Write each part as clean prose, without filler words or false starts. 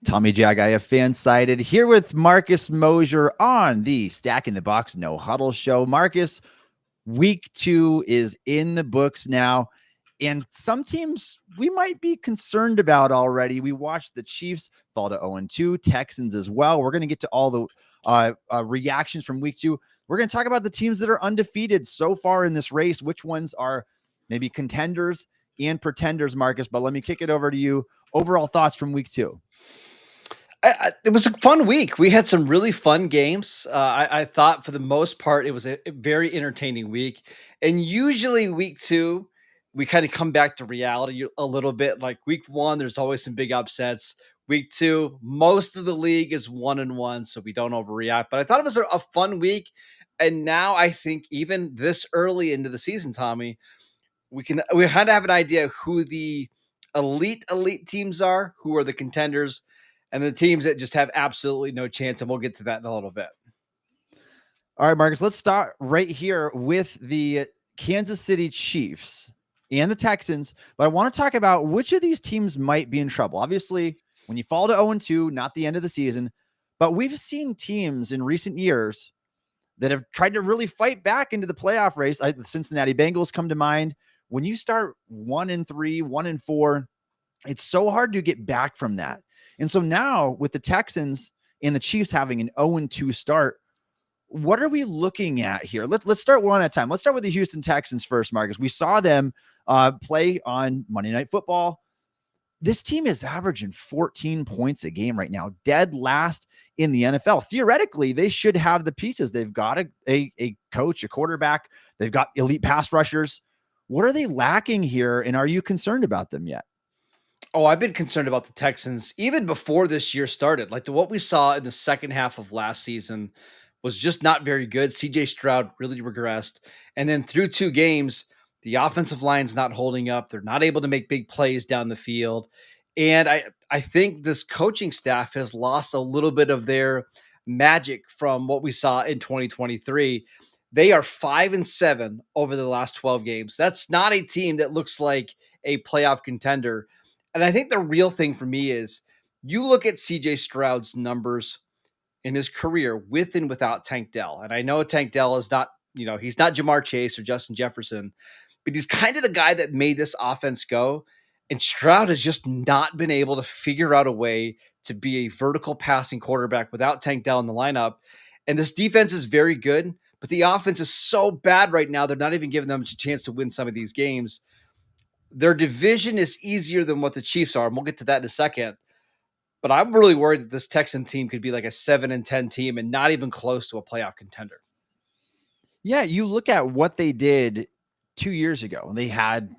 Tommy Jaggi, fan-sided, here with Marcus Mosher on the Stack in the Box No Huddle show. Marcus, week 2 is in the books now, and some teams we might be concerned about already. We watched the Chiefs fall to 0-2, Texans as well. We're going to get to all the reactions from week 2. We're going to talk about the teams that are undefeated so far in this race, which ones are maybe contenders and pretenders, Marcus. But let me kick it over to you. Overall thoughts from week 2. It was a fun week. We had some really fun games. I thought for the most part, it was a very entertaining week. And usually week 2, we kind of come back to reality a little bit. Like week 1, there's always some big upsets. Week 2, most of the league is 1-1, so we don't overreact. But I thought it was a fun week. And now I think even this early into the season, Tommy, we kind of have an idea who the elite teams are, who are the contenders, and the teams that just have absolutely no chance. And we'll get to that in a little bit. All right, Marcus, let's start right here with the Kansas City Chiefs and the Texans. But I want to talk about which of these teams might be in trouble. Obviously, when you fall to 0-2, not the end of the season, but we've seen teams in recent years that have tried to really fight back into the playoff race. Like the Cincinnati Bengals come to mind. When you start 1-3, 1-4, it's so hard to get back from that. And so now with the Texans and the Chiefs having an 0-2 start, what are we looking at here? Let's start one at a time. Let's start with the Houston Texans first, Marcus. We saw them play on Monday Night Football. This team is averaging 14 points a game right now, dead last in the NFL. Theoretically, they should have the pieces. They've got a coach, a quarterback. They've got elite pass rushers. What are they lacking here, and are you concerned about them yet? Oh, I've been concerned about the Texans even before this year started. Like what we saw in the second half of last season was just not very good. CJ Stroud really regressed. And then through 2 games, the offensive line's not holding up. They're not able to make big plays down the field. And I think this coaching staff has lost a little bit of their magic from what we saw in 2023. They are 5-7 over the last 12 games. That's not a team that looks like a playoff contender. And I think the real thing for me is you look at CJ Stroud's numbers in his career with and without Tank Dell. And I know Tank Dell is not, he's not Jamar Chase or Justin Jefferson, but he's kind of the guy that made this offense go. And Stroud has just not been able to figure out a way to be a vertical passing quarterback without Tank Dell in the lineup. And this defense is very good, but the offense is so bad right now, they're not even giving them a chance to win some of these games. Their division is easier than what the Chiefs are, and we'll get to that in a second. But I'm really worried that this Texan team could be like a 7-10 team and not even close to a playoff contender. Yeah, you look at what they did 2 years ago. They had,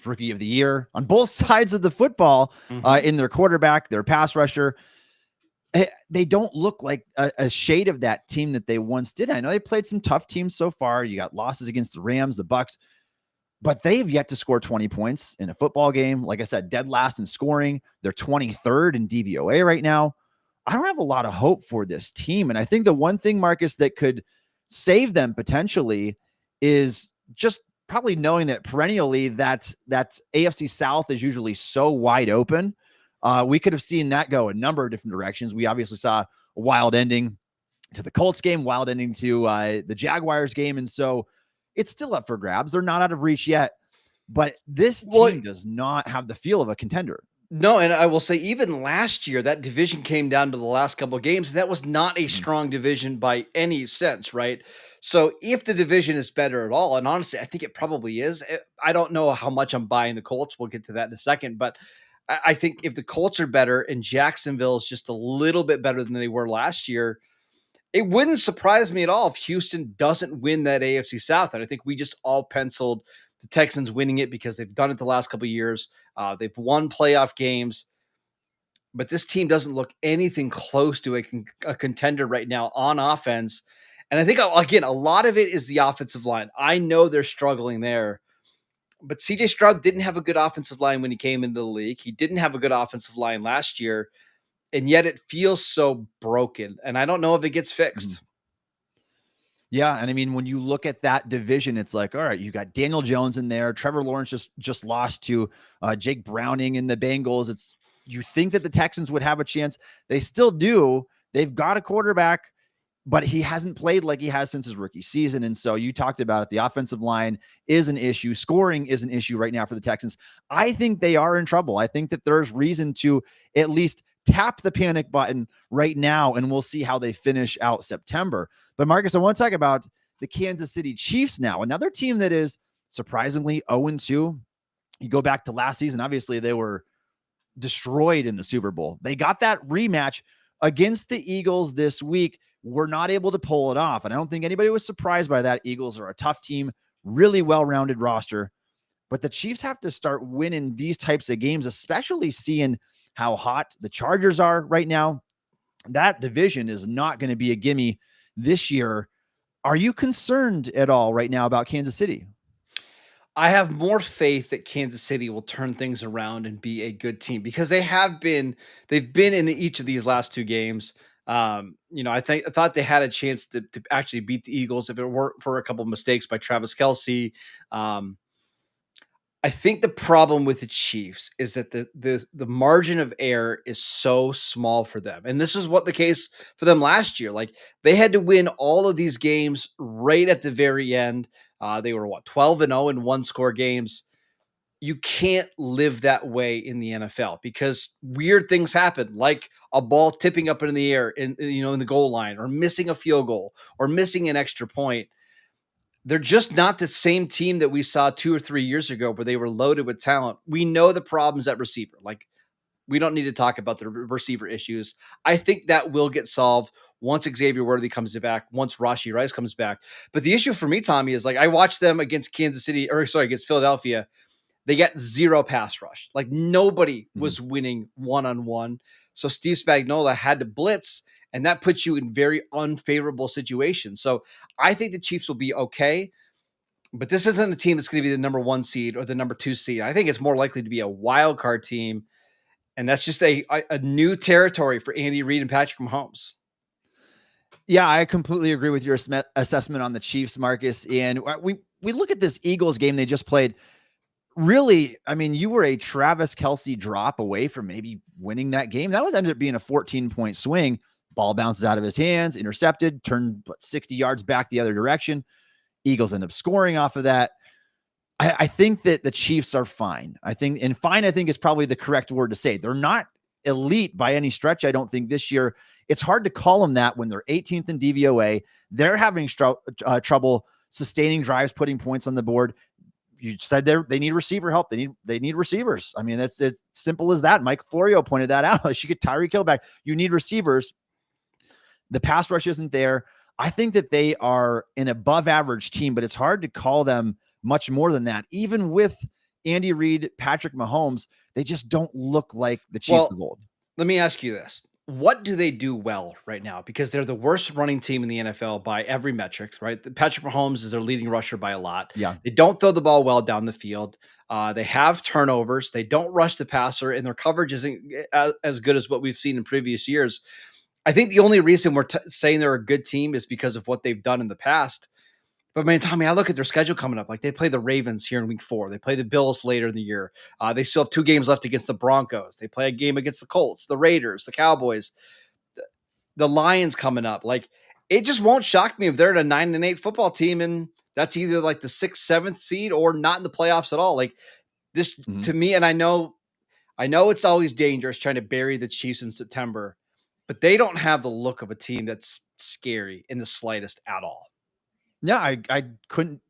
rookie of the year on both sides of the football in their quarterback, their pass rusher. They don't look like a shade of that team that they once did. I know they played some tough teams so far. You got losses against the Rams, the Bucks, but they've yet to score 20 points in a football game. Like I said, dead last in scoring. They're 23rd in DVOA right now. I don't have a lot of hope for this team. And I think the one thing, Marcus, that could save them potentially is just probably knowing that perennially that AFC South is usually so wide open. We could have seen that go a number of different directions. We obviously saw a wild ending to the Colts game, wild ending to the Jaguars game. And so it's still up for grabs. They're not out of reach yet, but this team does not have the feel of a contender. No, and I will say even last year, that division came down to the last couple of games, and that was not a strong division by any sense, right? So if the division is better at all, and honestly, I think it probably is. I don't know how much I'm buying the Colts. We'll get to that in a second, but I think if the Colts are better and Jacksonville is just a little bit better than they were last year, it wouldn't surprise me at all if Houston doesn't win that AFC South. And I think we just all penciled the Texans winning it because they've done it the last couple of years. They've won playoff games, but this team doesn't look anything close to a contender right now on offense. And I think, again, a lot of it is the offensive line. I know they're struggling there, but CJ Stroud didn't have a good offensive line when he came into the league. He didn't have a good offensive line last year. And yet it feels so broken. And I don't know if it gets fixed. Yeah. And when you look at that division, it's like, all right, you got Daniel Jones in there. Trevor Lawrence just lost to Jake Browning in the Bengals. It's you think that the Texans would have a chance. They still do. They've got a quarterback, but he hasn't played like he has since his rookie season. And so you talked about it. The offensive line is an issue. Scoring is an issue right now for the Texans. I think they are in trouble. I think that there's reason to at least tap the panic button right now, and we'll see how they finish out September. But Marcus, I want to talk about the Kansas City Chiefs now, another team that is surprisingly 0-2. You go back to last season, obviously they were destroyed in the Super Bowl. They got that rematch against the Eagles this week. Were not able to pull it off. And I don't think anybody was surprised by that. Eagles are a tough team, really well-rounded roster. But the Chiefs have to start winning these types of games, especially seeing how hot the Chargers are right now. That division is not going to be a gimme this year. Are you concerned at all right now about Kansas City? I have more faith that Kansas City will turn things around and be a good team because they've been in each of these last two games. I thought they had a chance to actually beat the Eagles if it weren't for a couple of mistakes by Travis Kelce. I think the problem with the Chiefs is that the margin of error is so small for them. And this is what the case for them last year. Like they had to win all of these games right at the very end. They were 12-0 in one score games. You can't live that way in the NFL because weird things happen, like a ball tipping up in the air in the goal line, or missing a field goal, or missing an extra point. They're just not the same team that we saw 2 or 3 years ago where they were loaded with talent. We know the problems at receiver. Like, we don't need to talk about the receiver issues. I think that will get solved once Xavier Worthy comes back, once Rashee Rice comes back. But the issue for me, Tommy, is like I watched them against against Philadelphia. They got zero pass rush. Like nobody was winning one-on-one. So Steve Spagnuolo had to blitz, and that puts you in very unfavorable situations. So I think the Chiefs will be okay, but this isn't a team that's going to be the number 1 seed or the number 2 seed. I think it's more likely to be a wild card team, and that's just a new territory for Andy Reid and Patrick Mahomes. Yeah, I completely agree with your assessment on the Chiefs, Marcus. And we look at this Eagles game they just played. Really, I mean, you were a Travis Kelce drop away from maybe winning that game. That ended up being a 14-point swing. Ball bounces out of his hands, intercepted, turned 60 yards back the other direction. Eagles end up scoring off of that. I think that the Chiefs are fine. I think is probably the correct word to say. They're not elite by any stretch, I don't think, this year. It's hard to call them that when they're 18th in DVOA. They're having trouble sustaining drives, putting points on the board. You said they need receiver help. They need receivers. I mean, it's simple as that. Mike Florio pointed that out. You get Tyreek Hill back. You need receivers. The pass rush isn't there. I think that they are an above average team, but it's hard to call them much more than that. Even with Andy Reid, Patrick Mahomes, they just don't look like the Chiefs of old. Let me ask you this. What do they do well right now? Because they're the worst running team in the NFL by every metric, right? Patrick Mahomes is their leading rusher by a lot. Yeah. They don't throw the ball well down the field. They have turnovers. They don't rush the passer, and their coverage isn't as good as what we've seen in previous years. I think the only reason we're saying they're a good team is because of what they've done in the past. But man, Tommy, I look at their schedule coming up. Like they play the Ravens here in week 4. They play the Bills later in the year. They still have 2 games left against the Broncos. They play a game against the Colts, the Raiders, the Cowboys, the Lions coming up. Like it just won't shock me if they're at a 9-8 football team, and that's either like the 6th, 7th seed or not in the playoffs at all. Like this to me, and I know it's always dangerous trying to bury the Chiefs in September, but they don't have the look of a team that's scary in the slightest at all. Yeah, I couldn't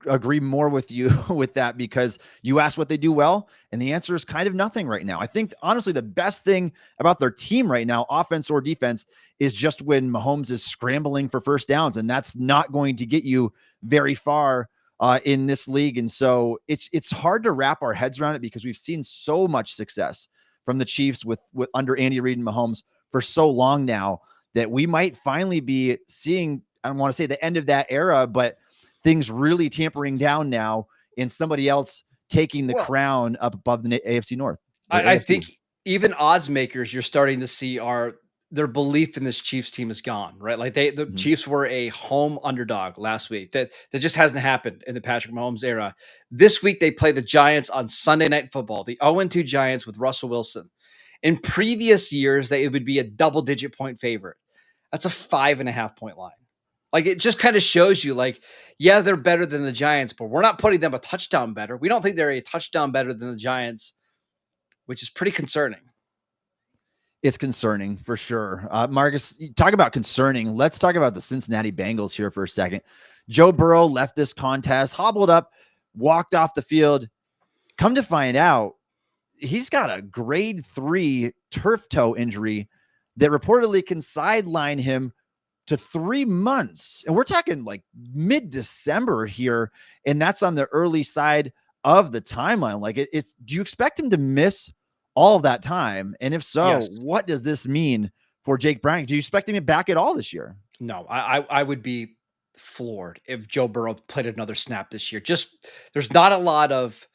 agree more with you with that, because you asked what they do well, and the answer is kind of nothing right now. I think, honestly, the best thing about their team right now, offense or defense, is just when Mahomes is scrambling for first downs, and that's not going to get you very far in this league. And so it's hard to wrap our heads around it, because we've seen so much success from the Chiefs with under Andy Reid and Mahomes for so long now, that we might finally be seeing, I don't want to say the end of that era, but things really tampering down now, and somebody else taking the crown up above the AFC North. I think even odds makers you're starting to see their belief in this Chiefs team is gone, right? Like the Chiefs were a home underdog last week. That just hasn't happened in the Patrick Mahomes era. This week they play the Giants on Sunday Night Football, the 0-2 Giants with Russell Wilson. In previous years, that it would be a double-digit point favorite. That's a 5.5 point line. Like, it just kind of shows you, like, yeah, they're better than the Giants, but we're not putting them a touchdown better. We don't think they're a touchdown better than the Giants, which is pretty concerning. It's concerning for sure. Marcus, talk about concerning. Let's talk about the Cincinnati Bengals here for a second. Joe Burrow left this contest, hobbled up, walked off the field. Come to find out, he's got a grade 3 turf toe injury that reportedly can sideline him to 3 months. And we're talking like mid-December here. And that's on the early side of the timeline. Like it's, do you expect him to miss all of that time? And if so, Yes. what does this mean for Jake Browning? Do you expect him back at all this year? No, I would be floored if Joe Burrow played another snap this year. Just, there's not a lot of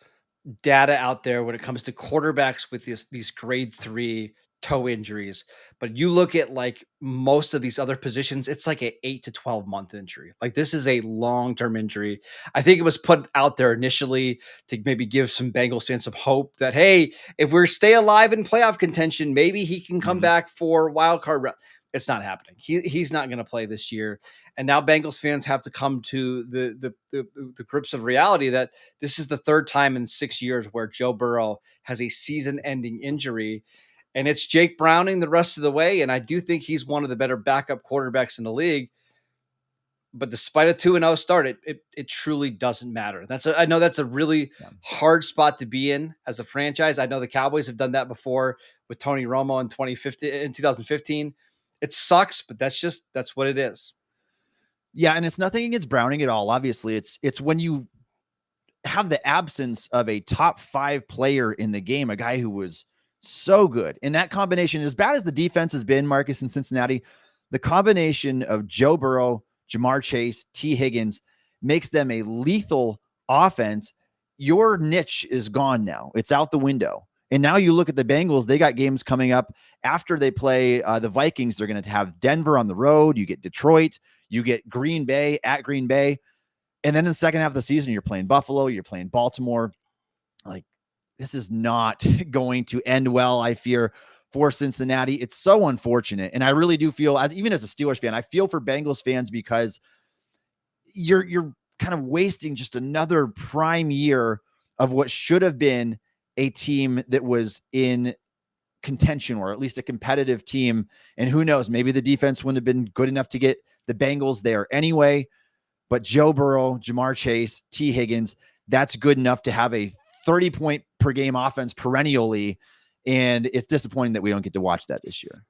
data out there when it comes to quarterbacks with these grade 3 toe injuries. But you look at like most of these other positions, it's like a 8 to 12 month injury. Like, this is a long-term injury. I think it was put out there initially to maybe give some Bengals fans some hope that, hey, if we stay alive in playoff contention, maybe he can come back for wild card. It's not happening. He's not going to play this year. And now Bengals fans have to come to the grips of reality that this is the third time in 6 years where Joe Burrow has a season-ending injury, and it's Jake Browning the rest of the way. And I do think he's one of the better backup quarterbacks in the league. But despite a 2-0 start, it truly doesn't matter. I know that's a really hard spot to be in as a franchise. I know the Cowboys have done that before with Tony Romo in 2015. It sucks, but that's what it is. Yeah, and it's nothing against Browning at all. Obviously, it's when you have the absence of a top 5 player in the game, a guy who was so good. And that combination, as bad as the defense has been, Marcus, in Cincinnati, the combination of Joe Burrow, Jamar Chase, T. Higgins makes them a lethal offense. Your niche is gone now. It's out the window. And now you look at the Bengals, they got games coming up after they play the Vikings. They're going to have Denver on the road. You get Detroit. You get Green Bay at Green Bay. And then in the second half of the season, you're playing Buffalo. You're playing Baltimore. Like, this is not going to end well, I fear, for Cincinnati. It's so unfortunate. And I really do feel, even as a Steelers fan, I feel for Bengals fans because you're kind of wasting just another prime year of what should have been a team that was in contention, or at least a competitive team. And who knows, maybe the defense wouldn't have been good enough to get the Bengals there anyway. But Joe Burrow, Jamar Chase, T. Higgins, that's good enough to have a 30-point per game offense perennially. And it's disappointing that we don't get to watch that this year.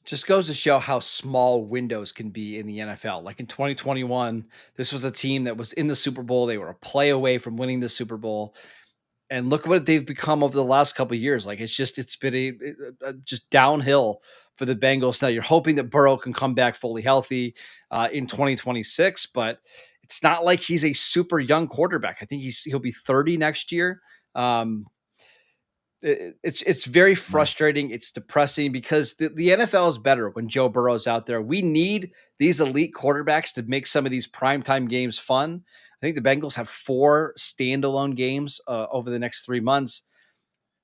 Just goes to show how small windows can be in the NFL. Like in 2021, this was a team that was in the Super Bowl. They were a play away from winning the Super Bowl. And look what they've become over the last couple of years. Like, it's been just downhill for the Bengals. Now you're hoping that Burrow can come back fully healthy in 2026, but it's not like he's a super young quarterback. I think he'll be 30 next year. It's very frustrating. It's depressing because the NFL is better when Joe Burrow's out there. We need these elite quarterbacks to make some of these primetime games fun. I think the Bengals have 4 standalone games over the next 3 months.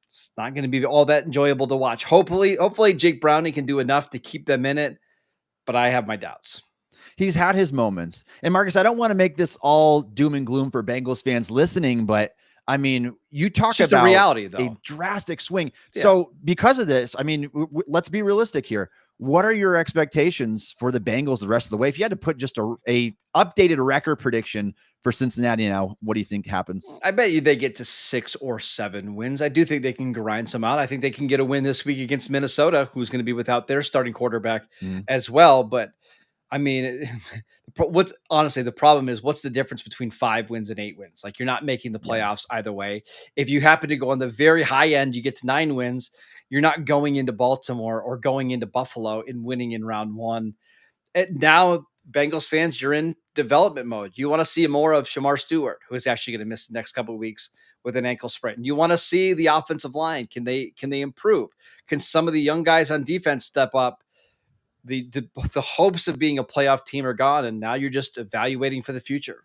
It's not going to be all that enjoyable to watch. Hopefully Jake Browning can do enough to keep them in it, but I have my doubts. He's had his moments. And Marcus, I don't want to make this all doom and gloom for Bengals fans listening, but I mean, you talk about a reality, though. A drastic swing. Yeah. So because of this, I mean, let's be realistic here. What are your expectations for the Bengals the rest of the way? If you had to put just a updated record prediction for Cincinnati now, what do you think happens? I bet you they get to 6 or 7 wins. I do think they can grind some out. I think they can get a win this week against Minnesota, who's going to be without their starting quarterback as well. But I mean, honestly, the problem is, what's the difference between 5 wins and 8 wins? Like, you're not making the playoffs either way. If you happen to go on the very high end, you get to 9 wins. You're not going into Baltimore or going into Buffalo and winning in round 1. Now, Bengals fans, you're in development mode. You want to see more of Shamar Stewart, who is actually going to miss the next couple of weeks with an ankle sprain. You want to see the offensive line. Can they improve? Can some of the young guys on defense step up? The hopes of being a playoff team are gone, and now you're just evaluating for the future.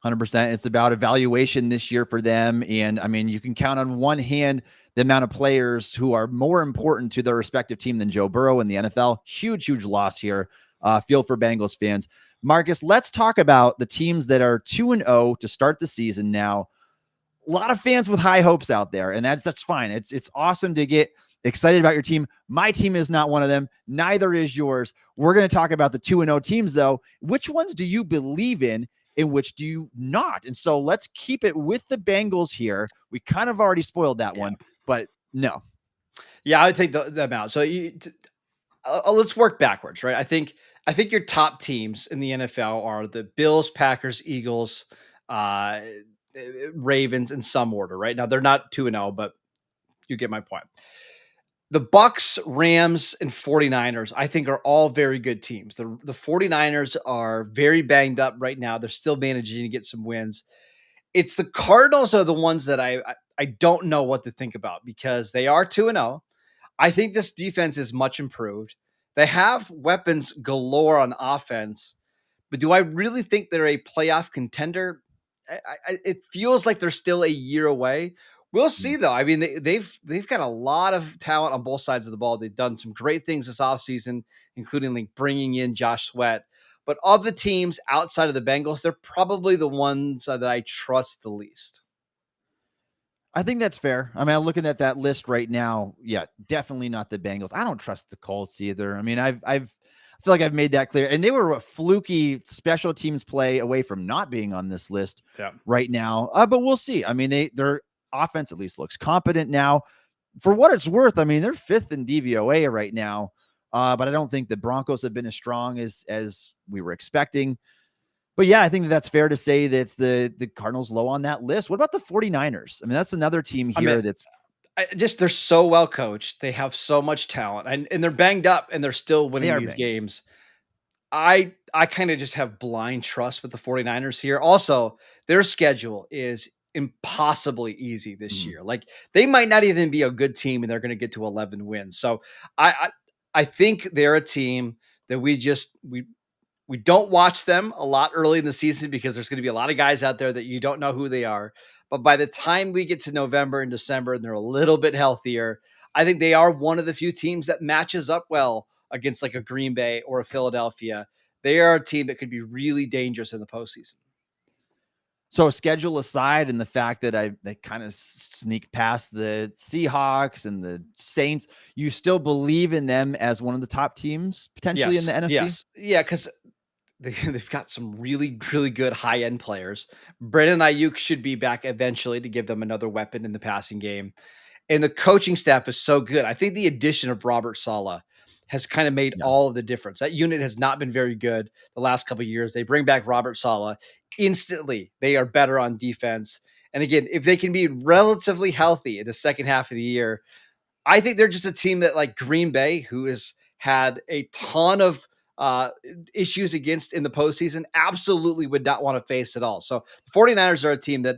100%. It's about evaluation this year for them. And I mean, you can count on one hand the amount of players who are more important to their respective team than Joe Burrow in the NFL. Huge, huge loss here. Feel for Bengals fans. Marcus, let's talk about the teams that are 2-0 to start the season now. A lot of fans with high hopes out there, and that's fine. It's awesome to get excited about your team. My team is not one of them. Neither is yours. We're going to talk about the 2-0 teams, though. Which ones do you believe in which do you not? And so let's keep it with the Bengals here. We kind of already spoiled that one, but no. Yeah, I would take them out. So let's work backwards, right? I think your top teams in the NFL are the Bills, Packers, Eagles, uh, Ravens in some order, right? Now they're not 2-0, but you get my point. The Bucks, Rams, and 49ers, I think, are all very good teams. The 49ers are very banged up right now. They're still managing to get some wins. It's the Cardinals are the ones that I don't know what to think about because they are 2-0. I think this defense is much improved. They have weapons galore on offense, but do I really think they're a playoff contender? It feels like they're still a year away. We'll see, though. I mean, they've got a lot of talent on both sides of the ball. They've done some great things this offseason, including like bringing in Josh Sweat. But of the teams outside of the Bengals, they're probably the ones that I trust the least. I think that's fair. I mean, I'm looking at that list right now. Yeah, definitely not the Bengals. I don't trust the Colts either. I mean, I feel like I've made that clear. And they were a fluky special teams play away from not being on this list right now. But we'll see. I mean, their offense at least looks competent now. For what it's worth, I mean, they're 5th in DVOA right now. But I don't think the Broncos have been as strong as we were expecting. But yeah, I think that's fair to say that it's the Cardinals low on that list. What about the 49ers? I mean, that's another team here they're so well coached. They have so much talent and they're banged up and they're still winning these games. I kind of just have blind trust with the 49ers here. Also, their schedule is impossibly easy this year. Like they might not even be a good team and they're going to get to 11 wins. So I think they're a team that we don't watch them a lot early in the season because there's going to be a lot of guys out there that you don't know who they are. But by the time we get to November and December and they're a little bit healthier, I think they are one of the few teams that matches up well against like a Green Bay or a Philadelphia. They are a team that could be really dangerous in the postseason. So schedule aside and the fact that they kind of sneak past the Seahawks and the Saints, you still believe in them as one of the top teams potentially in the NFC? Yes. Yeah, because they've got some really, really good high-end players. Brandon Ayuk should be back eventually to give them another weapon in the passing game. And the coaching staff is so good. I think the addition of Robert Saleh has kind of made all of the difference. That unit has not been very good the last couple of years. They bring back Robert Saleh. Instantly, they are better on defense. And again, if they can be relatively healthy in the second half of the year, I think they're just a team that like Green Bay, who has had a ton of issues against in the postseason, absolutely would not want to face at all. So the 49ers are a team that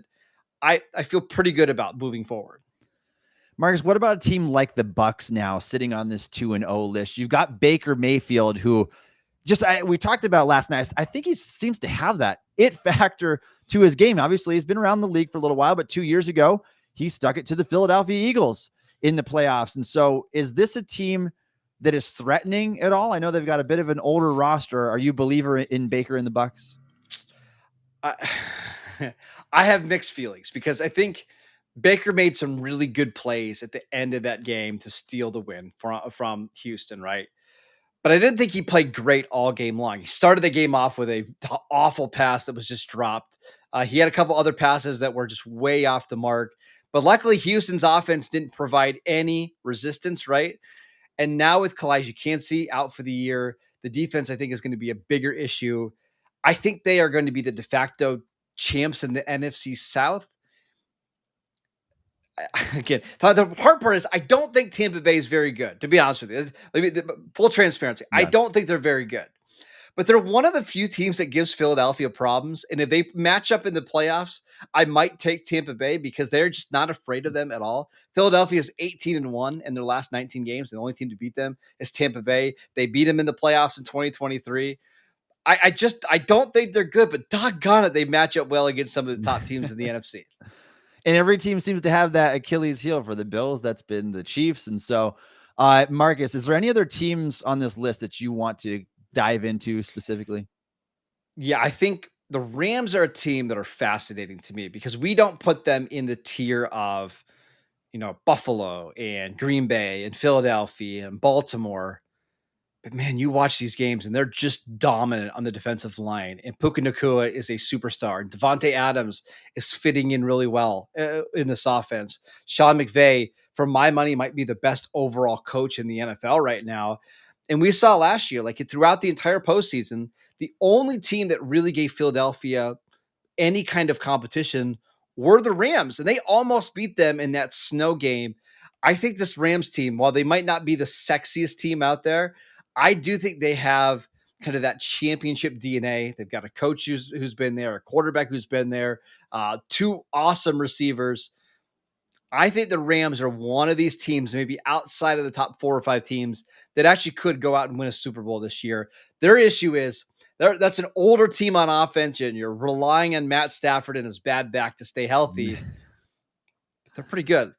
I feel pretty good about moving forward. Marcus, what about a team like the Bucks now sitting on this 2-0 list? You've got Baker Mayfield, who we talked about last night. I think he seems to have that it factor to his game. Obviously, he's been around the league for a little while, but 2 years ago, he stuck it to the Philadelphia Eagles in the playoffs. And so is this a team that is threatening at all? I know they've got a bit of an older roster. Are you a believer in Baker and the Bucks? I have mixed feelings because I think Baker made some really good plays at the end of that game to steal the win from Houston, right? But I didn't think he played great all game long. He started the game off with a awful pass that was just dropped. He had a couple other passes that were just way off the mark. But luckily, Houston's offense didn't provide any resistance, right? And now with Kalijah Kancey out for the year, the defense, I think, is going to be a bigger issue. I think they are going to be the de facto champs in the NFC South. Again, the hard part is I don't think Tampa Bay is very good, to be honest with you. Full transparency. Yeah. I don't think they're very good. But they're one of the few teams that gives Philadelphia problems. And if they match up in the playoffs, I might take Tampa Bay because they're just not afraid of them at all. Philadelphia is 18-1 in their last 19 games. The only team to beat them is Tampa Bay. They beat them in the playoffs in 2023. I don't think they're good, but doggone it, they match up well against some of the top teams in the NFC. And every team seems to have that Achilles heel. For the Bills, that's been the Chiefs. And so, Marcus, is there any other teams on this list that you want to dive into specifically? Yeah, I think the Rams are a team that are fascinating to me because we don't put them in the tier of, Buffalo and Green Bay and Philadelphia and Baltimore. But man, you watch these games and they're just dominant on the defensive line. And Puka Nacua is a superstar. And Devontae Adams is fitting in really well in this offense. Sean McVay, for my money, might be the best overall coach in the NFL right now. And we saw last year, like throughout the entire postseason, the only team that really gave Philadelphia any kind of competition were the Rams, and they almost beat them in that snow game. I think this Rams team, while they might not be the sexiest team out there, I do think they have kind of that championship DNA. They've got a coach who's been there, a quarterback who's been there, two awesome receivers. I think the Rams are one of these teams, maybe outside of the top 4 or 5 teams, that actually could go out and win a Super Bowl this year. Their issue is that's an older team on offense, and you're relying on Matt Stafford and his bad back to stay healthy. They're pretty good.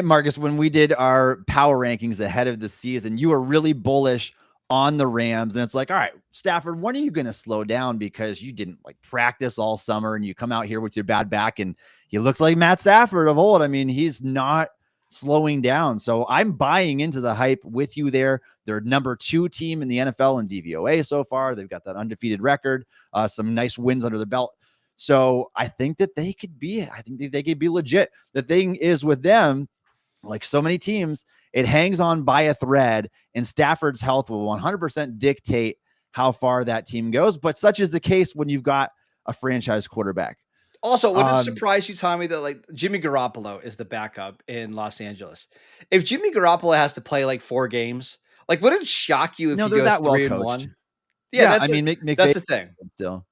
Marcus, when we did our power rankings ahead of the season, you were really bullish on the Rams. And it's like, all right, Stafford, when are you going to slow down? Because you didn't practice all summer and you come out here with your bad back and he looks like Matt Stafford of old. I mean, he's not slowing down. So I'm buying into the hype with you there. They're number 2 team in the NFL in DVOA so far. They've got that undefeated record, some nice wins under the belt. So I think that they could be it. I think that they could be legit. The thing is with them, like so many teams, it hangs on by a thread, and Stafford's health will 100% dictate how far that team goes. But such is the case when you've got a franchise quarterback. Also, would it surprise you, Tommy, that Jimmy Garoppolo is the backup in Los Angeles? If Jimmy Garoppolo has to play 4 games, would it shock you if he goes 3-1? Yeah, I mean, that's the thing. Still.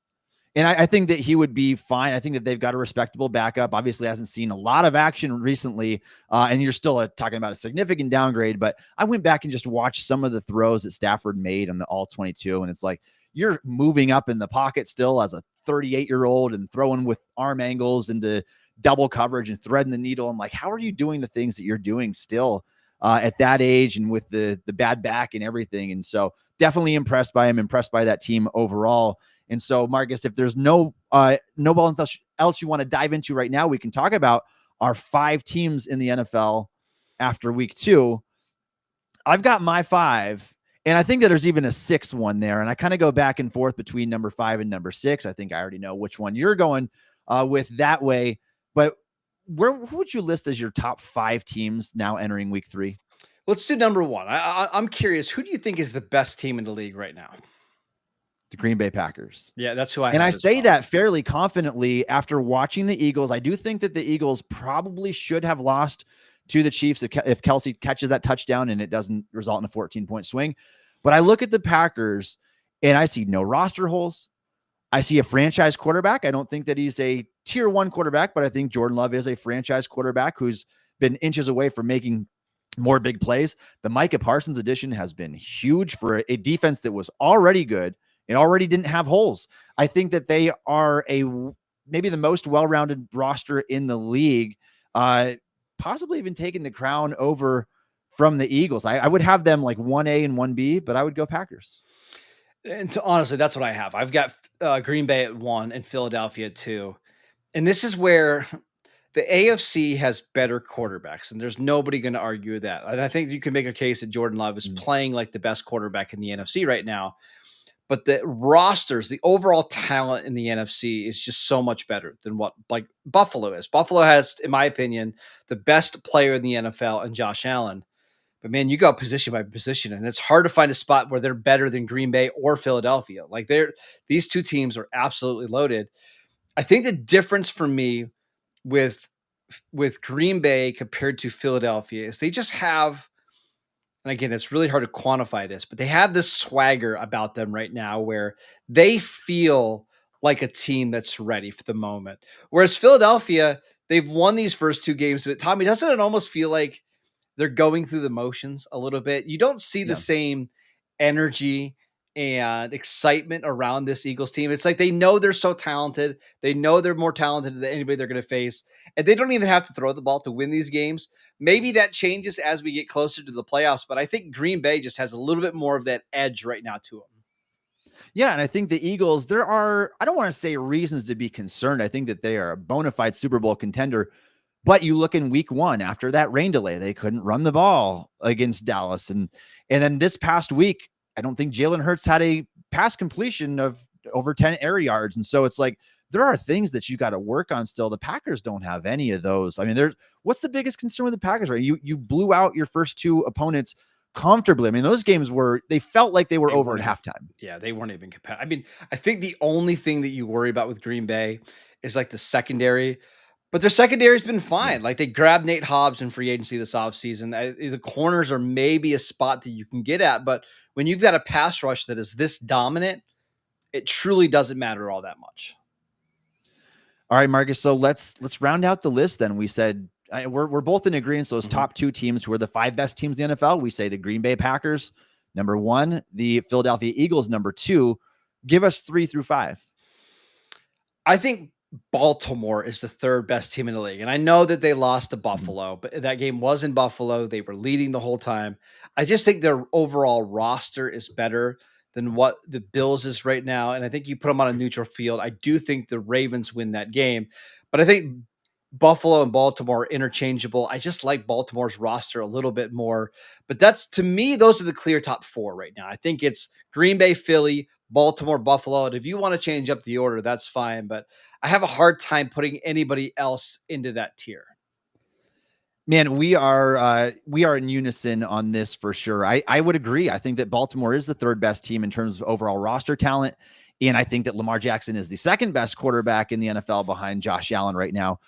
And I think that he would be fine. I think that they've got a respectable backup. Obviously, hasn't seen a lot of action recently, and you're still talking about a significant downgrade. But I went back and just watched some of the throws that Stafford made on the All-22, and it's like you're moving up in the pocket still as a 38-year-old and throwing with arm angles into double coverage and threading the needle. I'm like, how are you doing the things that you're doing still at that age and with the bad back and everything? And so definitely impressed by him, impressed by that team overall. And so, Marcus, if there's no ball else you want to dive into right now, we can talk about our 5 teams in the NFL after week 2. I've got my 5, and I think that there's even a 6th one there. And I kind of go back and forth between number 5 and number 6. I think I already know which one you're going with that way. But who would you list as your top 5 teams now entering week 3? Let's do number 1. I'm curious. Who do you think is the best team in the league right now? The Green Bay Packers. Yeah, that's who I And I say that fairly confidently after watching the Eagles. I do think that the Eagles probably should have lost to the Chiefs if Kelsey catches that touchdown and it doesn't result in a 14-point swing. But I look at the Packers and I see no roster holes. I see a franchise quarterback. I don't think that he's a tier 1 quarterback, but I think Jordan Love is a franchise quarterback who's been inches away from making more big plays. The Micah Parsons addition has been huge for a defense that was already good. It already didn't have holes. I think that they are maybe the most well-rounded roster in the league, possibly even taking the crown over from the Eagles. I would have them 1A and 1B, but I would go Packers. And honestly, that's what I have. I've got Green Bay at 1 and Philadelphia at 2. And this is where the AFC has better quarterbacks, and there's nobody going to argue that. And I think you can make a case that Jordan Love is playing like the best quarterback in the NFC right now. But the rosters, the overall talent in the NFC is just so much better than what Buffalo is. Buffalo has, in my opinion, the best player in the NFL in Josh Allen. But man, you go position by position, and it's hard to find a spot where they're better than Green Bay or Philadelphia. These 2 teams are absolutely loaded. I think the difference for me with Green Bay compared to Philadelphia is they just have, and again, it's really hard to quantify this, but they have this swagger about them right now where they feel like a team that's ready for the moment. Whereas Philadelphia, they've won these first 2 games, but Tommy, doesn't it almost feel like they're going through the motions a little bit? You don't see the same energy and excitement around this Eagles team. It's like they know they're so talented. They know they're more talented than anybody they're going to face. And they don't even have to throw the ball to win these games. Maybe that changes as we get closer to the playoffs, but I think Green Bay just has a little bit more of that edge right now to them. Yeah, and I think the Eagles, there are, I don't want to say reasons to be concerned. I think that they are a bona fide Super Bowl contender. But you look in week 1 after that rain delay, they couldn't run the ball against Dallas. And then this past week, I don't think Jalen Hurts had a pass completion of over 10 air yards. And so it's like there are things that you got to work on still. The Packers don't have any of those. I mean, what's the biggest concern with the Packers, right? You blew out your first 2 opponents comfortably. I mean, those games they felt like they were over at halftime. Yeah, they weren't even competitive. I mean, I think the only thing that you worry about with Green Bay is like the secondary, but their secondary's been fine. Yeah. Like they grabbed Nate Hobbs in free agency this offseason. The corners are maybe a spot that you can get at, but when you've got a pass rush that is this dominant, it truly doesn't matter all that much. All right, Marcus. So let's round out the list. Then we said we're both in agreement. So those top 2 teams who are the 5 best teams in the NFL. We say the Green Bay Packers, number 1, the Philadelphia Eagles, number 2. Give us 3 through 5. I think Baltimore is the 3rd best team in the league. And I know that they lost to Buffalo, but that game was in Buffalo. They were leading the whole time. I just think their overall roster is better than what the Bills is right now. And I think you put them on a neutral field. I do think the Ravens win that game, but I think Buffalo and Baltimore are interchangeable. I just like Baltimore's roster a little bit more, but that's, to me, those are the clear top 4 right now. I think it's Green Bay, Philly, Baltimore, Buffalo. And if you want to change up the order, that's fine. But I have a hard time putting anybody else into that tier. Man, we are in unison on this for sure. I would agree. I think that Baltimore is the 3rd best team in terms of overall roster talent. And I think that Lamar Jackson is the 2nd best quarterback in the NFL behind Josh Allen right now.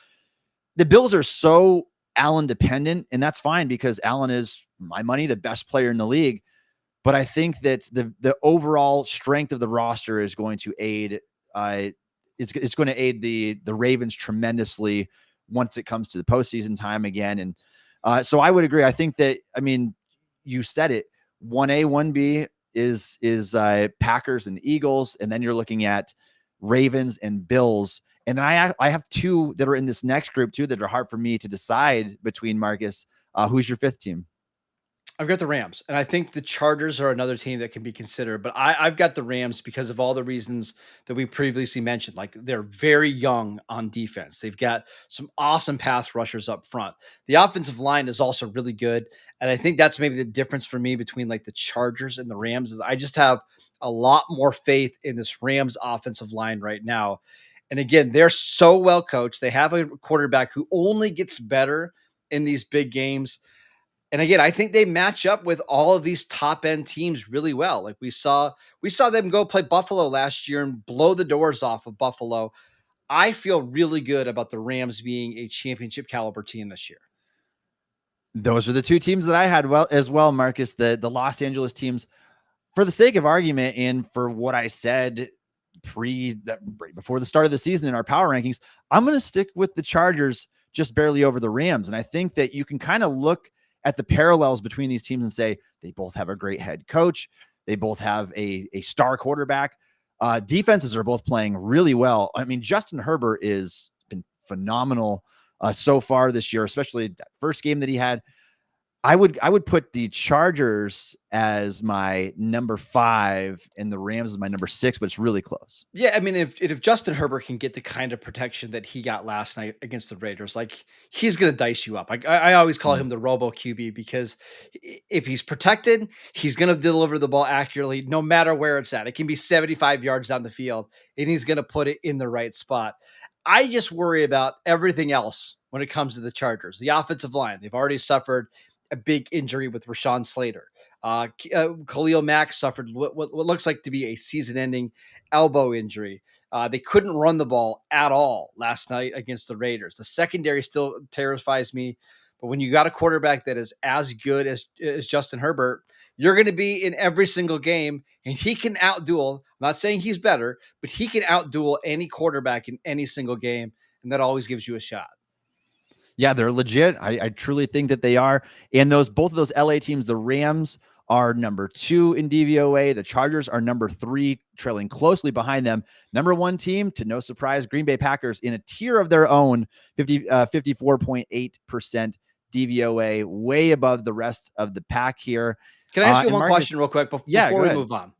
The Bills are so Allen dependent, and that's fine because Allen is, my money, the best player in the league. But I think that the overall strength of the roster is going to aid it's going to aid the Ravens tremendously once it comes to the postseason time again. And so I would agree. I think that, I mean, you said it, 1A, 1B is Packers and Eagles, and then you're looking at Ravens and Bills. And then I have 2 that are in this next group too that are hard for me to decide between. Marcus, who's your 5th team? I've got the Rams, and I think the Chargers are another team that can be considered, but I've got the Rams because of all the reasons that we previously mentioned. Like they're very young on defense. They've got some awesome pass rushers up front. The offensive line is also really good. And I think that's maybe the difference for me between like the Chargers and the Rams is I just have a lot more faith in this Rams offensive line right now. And again, they're so well coached. They have a quarterback who only gets better in these big games. And again, I think they match up with all of these top end teams really well. Like we saw them go play Buffalo last year and blow the doors off of Buffalo. I feel really good about the Rams being a championship caliber team this year. Those are the 2 teams that I had as well, Marcus, the Los Angeles teams. For the sake of argument and for what I said before the start of the season in our power rankings, I'm going to stick with the Chargers just barely over the Rams. And I think that you can kind of look at the parallels between these teams and say they both have a great head coach. They both have a star quarterback. Defenses are both playing really well. I mean, Justin Herbert has been phenomenal so far this year, especially that first game that he had. I would put the Chargers as my number 5 and the Rams as my number 6, but it's really close. Yeah, I mean, if Justin Herbert can get the kind of protection that he got last night against the Raiders, like he's going to dice you up. I always call him the Robo QB because if he's protected, he's going to deliver the ball accurately no matter where it's at. It can be 75 yards down the field, and he's going to put it in the right spot. I just worry about everything else when it comes to the Chargers. The offensive line, they've already suffered a big injury with Rashawn Slater. Khalil Mack suffered what looks like to be a season-ending elbow injury. They couldn't run the ball at all last night against the Raiders. The secondary still terrifies me, but when you got a quarterback that is as good as Justin Herbert, you're going to be in every single game, and he can outduel. I'm not saying he's better, but he can outduel any quarterback in any single game, and that always gives you a shot. Yeah, they're legit. I truly think that they are. And both of those LA teams, the Rams are number 2 in DVOA. The Chargers are number 3, trailing closely behind them. Number 1 team, to no surprise, Green Bay Packers in a tier of their own, 54.8% DVOA, way above the rest of the pack here. Can I ask you And one Marcus, question real quick yeah, before go we ahead. move on?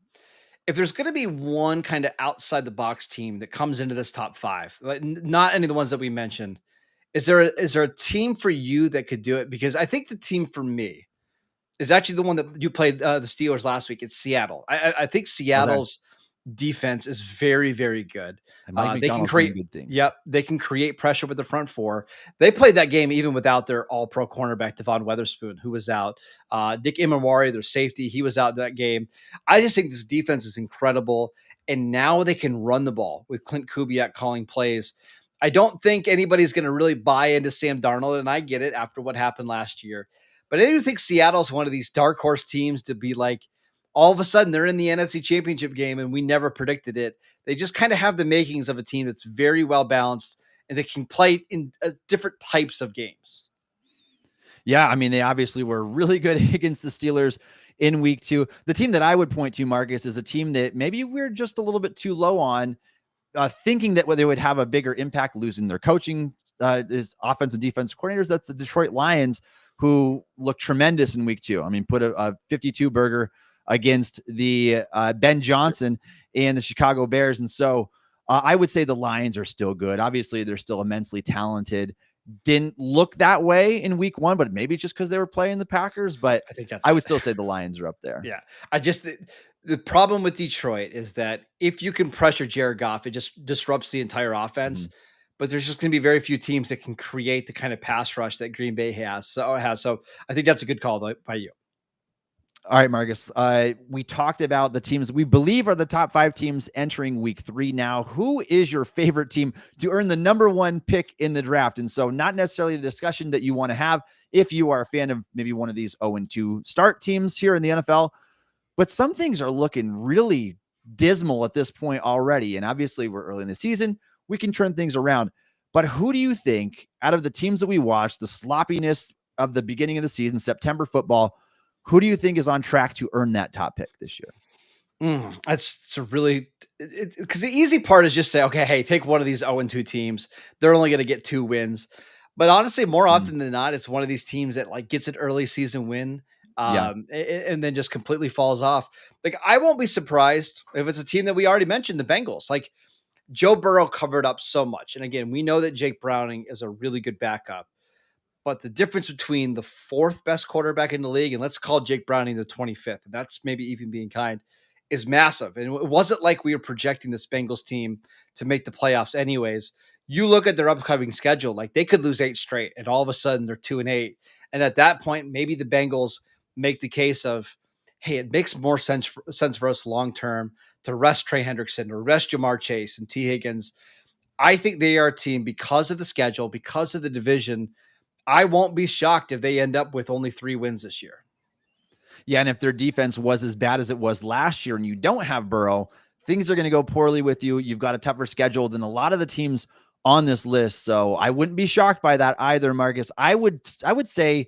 If there's going to be one kind of outside the box team that comes into this top 5, like not any of the ones that we mentioned, is there a team for you that could do it? Because I think the team for me is actually the one that you played the Steelers last week. It's Seattle. I think Okay. Seattle's defense is very, very good. And Mike They can McDonald's doing create. good things. Yep, they can create pressure with the front four. They played that game even without their All-Pro cornerback Devon Weatherspoon, who was out. Nick Imamwari, their safety, he was out that game. I just think this defense is incredible, and now they can run the ball with Clint Kubiak calling plays. I don't think anybody's going to really buy into Sam Darnold, and I get it after what happened last year. But I do think Seattle's one of these dark horse teams to be like, all of a sudden they're in the NFC Championship game and we never predicted it. They just kind of have the makings of a team that's very well balanced and they can play in different types of games. Yeah, I mean, they obviously were really good against the Steelers in week 2. The team that I would point to, Marcus, is a team that maybe we're just a little bit too low on, thinking that they would have a bigger impact losing their coaching, is offense and defense coordinators. That's the Detroit Lions, who looked tremendous in week 2. I mean, put a 52 burger against the Ben Johnson and the Chicago Bears. And so I would say the Lions are still good. Obviously, they're still immensely talented. Didn't look that way in week 1, but maybe it's just because they were playing the Packers. But I think I would still say the Lions are up there. Yeah. The problem with Detroit is that if you can pressure Jared Goff, it just disrupts the entire offense. Mm-hmm. But there's just going to be very few teams that can create the kind of pass rush that Green Bay has. So I think that's a good call by you. All right, Marcus. We talked about the teams we believe are the top 5 teams entering week 3 now. Who is your favorite team to earn the number 1 pick in the draft? And so not necessarily the discussion that you want to have if you are a fan of maybe one of these 0-2 start teams here in the NFL, but some things are looking really dismal at this point already. And obviously we're early in the season. We can turn things around. But who do you think out of the teams that we watched, the sloppiness of the beginning of the season, September football, who do you think is on track to earn that top pick this year? That's a really because the easy part is just say, okay, hey, take one of these 0-2 teams. They're only going to get 2 wins. But honestly, more often than not, it's one of these teams that like gets an early season win and then just completely falls off. Like I won't be surprised if it's a team that we already mentioned, the Bengals. Like Joe Burrow covered up so much. And again, we know that Jake Browning is a really good backup. But the difference between the 4th best quarterback in the league, and let's call Jake Browning the 25th, and that's maybe even being kind, is massive. And it wasn't like we were projecting this Bengals team to make the playoffs anyways. You look at their upcoming schedule, like they could lose 8 straight, and all of a sudden they're 2-8. And at that point, maybe the Bengals make the case of, hey, it makes more sense for us long term to rest Trey Hendrickson or rest Jamar Chase and T. Higgins. I think they are a team because of the schedule, because of the division. I won't be shocked if they end up with only 3 wins this year. Yeah, and if their defense was as bad as it was last year and you don't have Burrow, things are going to go poorly with you. You've got a tougher schedule than a lot of the teams on this list. So I wouldn't be shocked by that either, Marcus. I would say,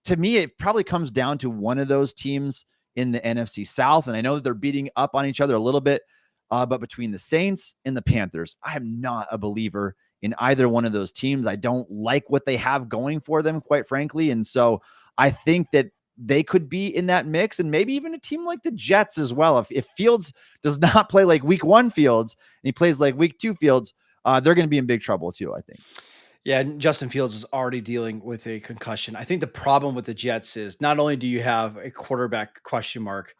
to me, it probably comes down to one of those teams in the NFC South. And I know that they're beating up on each other a little bit, but between the Saints and the Panthers, I am not a believer in either one of those teams. I don't like what they have going for them, quite frankly. And so I think that they could be in that mix, and maybe even a team like the Jets as well. If Fields does not play like week 1 Fields and he plays like week 2 Fields, they're going to be in big trouble too, I think. Yeah, and Justin Fields is already dealing with a concussion. I think the problem with the Jets is not only do you have a quarterback question mark,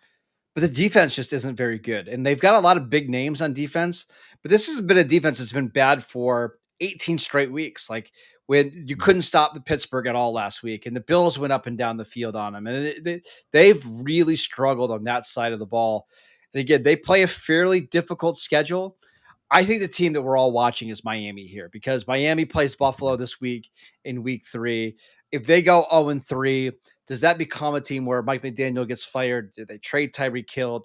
but the defense just isn't very good. And they've got a lot of big names on defense, but this has been a defense that's been bad for 18 straight weeks. Like when you couldn't stop the Pittsburgh at all last week, and the Bills went up and down the field on them. And they've really struggled on that side of the ball. And again, they play a fairly difficult schedule. I think the team that we're all watching is Miami here because Miami plays Buffalo this week in week 3. If they go 0-3, does that become a team where Mike McDaniel gets fired? Do they trade Tyreek Hill?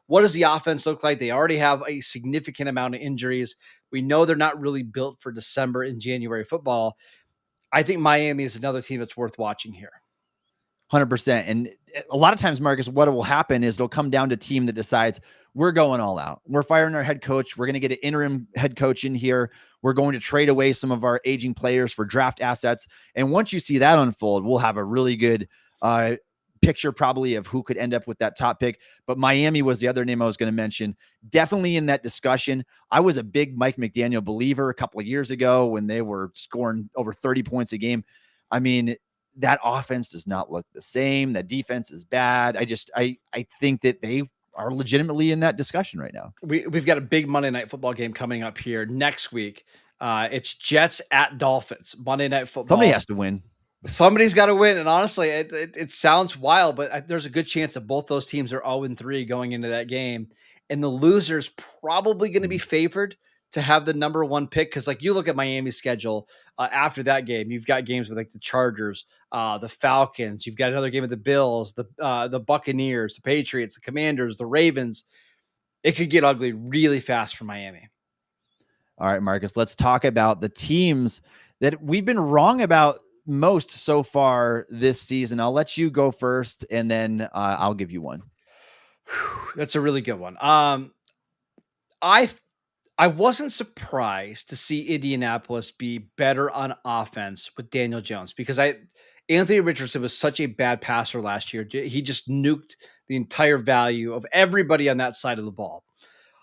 What does the offense look like? They already have a significant amount of injuries. We know they're not really built for December and January football. I think Miami is another team that's worth watching here. 100%. And a lot of times, Marcus, what will happen is it'll come down to a team that decides we're going all out. We're firing our head coach. We're going to get an interim head coach in here. We're going to trade away some of our aging players for draft assets. And once you see that unfold, we'll have a really good picture probably of who could end up with that top pick. But Miami was the other name I was going to mention. Definitely in that discussion. I was a big Mike McDaniel believer a couple of years ago when they were scoring over 30 points a game. I mean, that offense does not look the same. The defense is bad. I think that they are legitimately in that discussion right now. We've got a big Monday Night Football game coming up here next week. It's Jets at Dolphins. Monday Night Football. Somebody has to win. Somebody's got to win. And honestly, it sounds wild, but there's a good chance that both those teams are 0-3 going into that game. And the loser's probably going to be favored to have the number one pick. Because like you look at Miami's schedule after that game, you've got games with like the Chargers, the Falcons. You've got another game with the Bills, the Buccaneers, the Patriots, the Commanders, the Ravens. It could get ugly really fast for Miami. All right, Marcus, let's talk about the teams that we've been wrong about most so far this season. I'll let you go first, and then I'll give you one. That's a really good one. I wasn't surprised to see Indianapolis be better on offense with Daniel Jones because Anthony Richardson was such a bad passer last year. He just nuked the entire value of everybody on that side of the ball.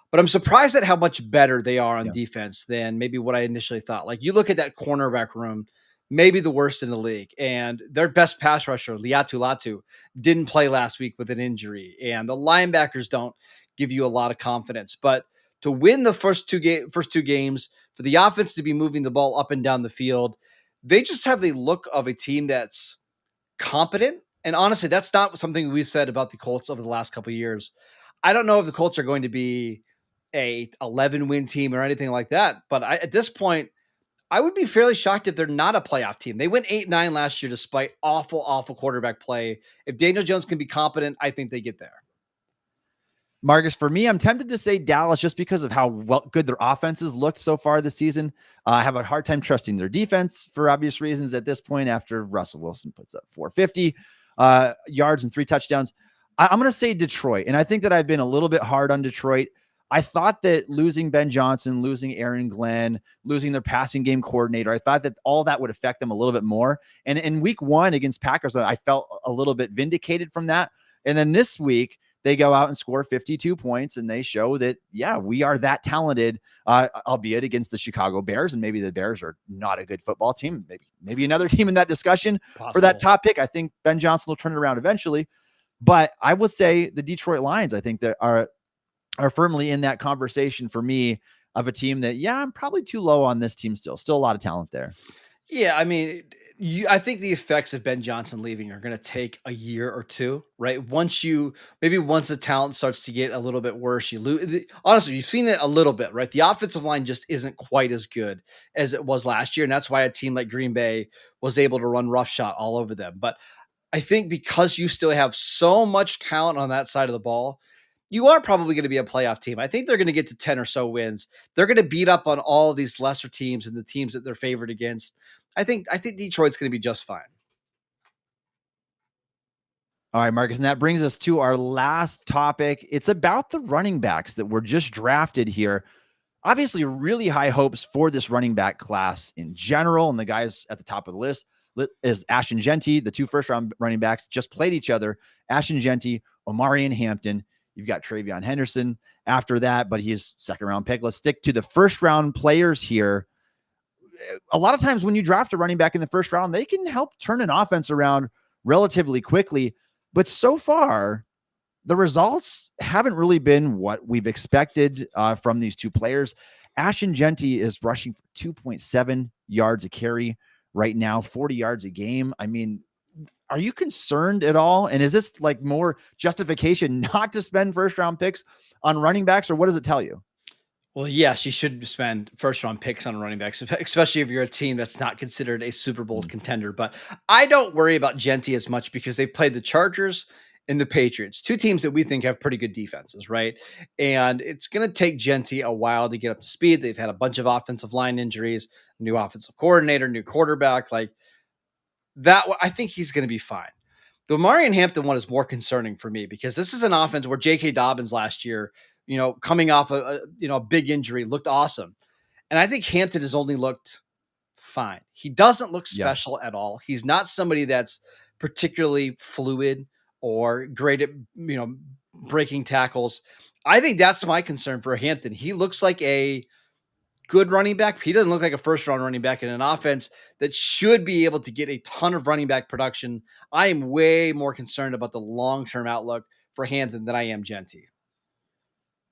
But I'm surprised at how much better they are on defense than maybe what I initially thought. Like you look at that cornerback room, maybe the worst in the league, and their best pass rusher, Liatu Latu, didn't play last week with an injury, and the linebackers don't give you a lot of confidence. But to win the first two games, for the offense to be moving the ball up and down the field, they just have the look of a team that's competent. And honestly, that's not something we've said about the Colts over the last couple of years. I don't know if the Colts are going to be a 11-win team or anything like that, but at this point, I would be fairly shocked if they're not a playoff team. They went 8-9 last year despite awful quarterback play. If Daniel Jones can be competent, I think they get there. Marcus, for me, I'm tempted to say Dallas just because of how good their offenses looked so far this season. I have a hard time trusting their defense for obvious reasons at this point after Russell Wilson puts up 450 yards and 3 touchdowns. I'm going to say Detroit, and I think that I've been a little bit hard on Detroit. I thought that losing Ben Johnson, losing Aaron Glenn, losing their passing game coordinator, I thought that all that would affect them a little bit more. And in week 1 against Packers, I felt a little bit vindicated from that. And then this week, they go out and score 52 points, and they show that, yeah, we are that talented, albeit against the Chicago Bears. And maybe the Bears are not a good football team. Maybe another team in that discussion for that top pick. I think Ben Johnson will turn it around eventually. But I would say the Detroit Lions, I think that are firmly in that conversation for me of a team that, yeah, I'm probably too low on this team still. Still a lot of talent there. Yeah, I mean, I think the effects of Ben Johnson leaving are going to take a year or two, right? Once the talent starts to get a little bit worse, you lose. Honestly, you've seen it a little bit, right? The offensive line just isn't quite as good as it was last year, and that's why a team like Green Bay was able to run roughshod all over them. But I think because you still have so much talent on that side of the ball, you are probably going to be a playoff team. I think they're going to get to 10 or so wins. They're going to beat up on all of these lesser teams and the teams that they're favored against. I think Detroit's going to be just fine. All right, Marcus, and that brings us to our last topic. It's about the running backs that were just drafted here. Obviously, really high hopes for this running back class in general, and the guys at the top of the list is Ashton Genty. The 2 first-round running backs just played each other. Ashton Genty, Omarion Hampton. You've got Travion Henderson after that, but he's second-round pick. Let's stick to the first-round players here. A lot of times when you draft a running back in the first round, they can help turn an offense around relatively quickly. But so far, the results haven't really been what we've expected from these 2 players. Ashton Genty is rushing for 2.7 yards a carry right now, 40 yards a game. I mean, are you concerned at all? And is this like more justification not to spend first-round picks on running backs, or what does it tell you? Well, yes, you should spend first-round picks on running backs, especially if you're a team that's not considered a Super Bowl contender. But I don't worry about Genty as much because they've played the Chargers and the Patriots, 2 teams that we think have pretty good defenses, right? And it's going to take Genty a while to get up to speed. They've had a bunch of offensive line injuries, new offensive coordinator, new quarterback. Like that, I think he's going to be fine. The Marion Hampton one is more concerning for me because this is an offense where J.K. Dobbins last year, coming off a big injury, looked awesome. And I think Hampton has only looked fine. He doesn't look Yeah. special at all. He's not somebody that's particularly fluid or great at, breaking tackles. I think that's my concern for Hampton. He looks like a good running back. He doesn't look like a first round running back in an offense that should be able to get a ton of running back production. I am way more concerned about the long-term outlook for Hampton than I am Genty.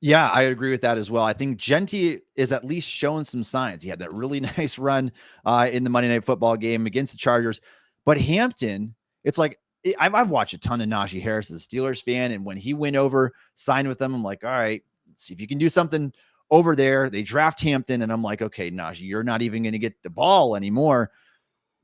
Yeah, I agree with that as well. I think Genty is at least showing some signs. He had that really nice run in the Monday Night Football game against the Chargers. But Hampton, it's like, I've watched a ton of Najee Harris as a Steelers fan. And when he went over, signed with them, I'm like, all right, let's see if you can do something over there. They draft Hampton. And I'm like, okay, Najee, you're not even going to get the ball anymore.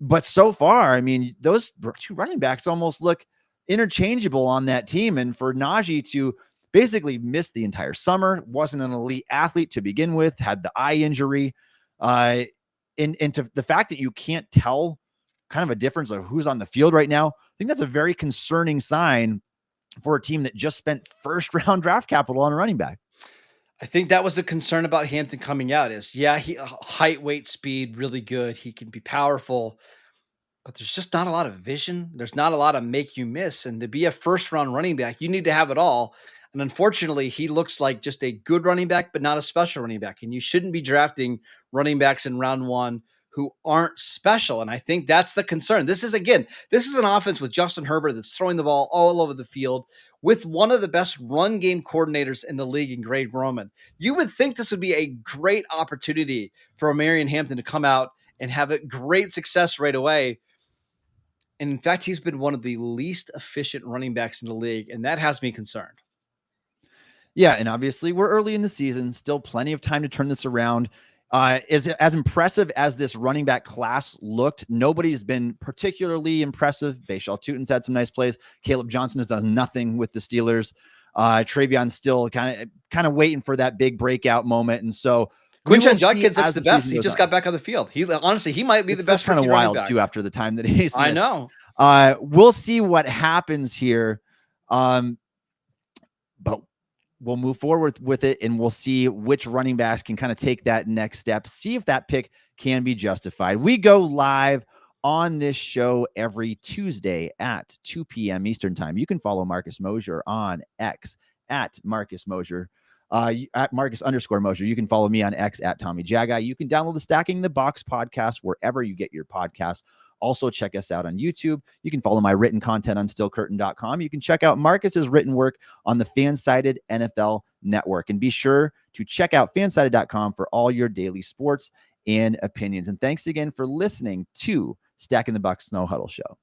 But so far, I mean, those two running backs almost look interchangeable on that team. And for Najee to basically missed the entire summer, wasn't an elite athlete to begin with, had the eye injury. And to the fact that you can't tell kind of a difference of who's on the field right now, I think that's a very concerning sign for a team that just spent first round draft capital on a running back. I think that was the concern about Hampton coming out is, he height, weight, speed, really good. He can be powerful, but there's just not a lot of vision. There's not a lot of make you miss. And to be a first round running back, you need to have it all. And unfortunately, he looks like just a good running back, but not a special running back. And you shouldn't be drafting running backs in round one who aren't special. And I think that's the concern. This is an offense with Justin Herbert that's throwing the ball all over the field with one of the best run game coordinators in the league in Greg Roman. You would think this would be a great opportunity for Marion Hampton to come out and have a great success right away. And in fact, he's been one of the least efficient running backs in the league, and that has me concerned. Yeah, and obviously we're early in the season, still plenty of time to turn this around. As impressive as this running back class looked, nobody's been particularly impressive. Bashal Tutin's had some nice plays. Caleb Johnson has done nothing with the Steelers. Travion's still kind of waiting for that big breakout moment. And so Quinton Judkins looks the best. He just got back on the field. He might be the best. Kind of wild too after the time that he's missed. I know. We'll see what happens here. But we'll move forward with it, and we'll see which running backs can kind of take that next step, see if that pick can be justified. We go live on this show every Tuesday at 2 p.m. Eastern time. You can follow Marcus Mosher on X at Marcus Mosher, at Marcus_Mosher. You can follow me on X at Tommy Jaggi. You can download the Stacking the Box podcast wherever you get your podcasts. Also, check us out on YouTube. You can follow my written content on stillcurtain.com. You can check out Marcus's written work on the Fansided NFL Network. And be sure to check out fansided.com for all your daily sports and opinions. And thanks again for listening to Stacking the Box Snow Huddle Show.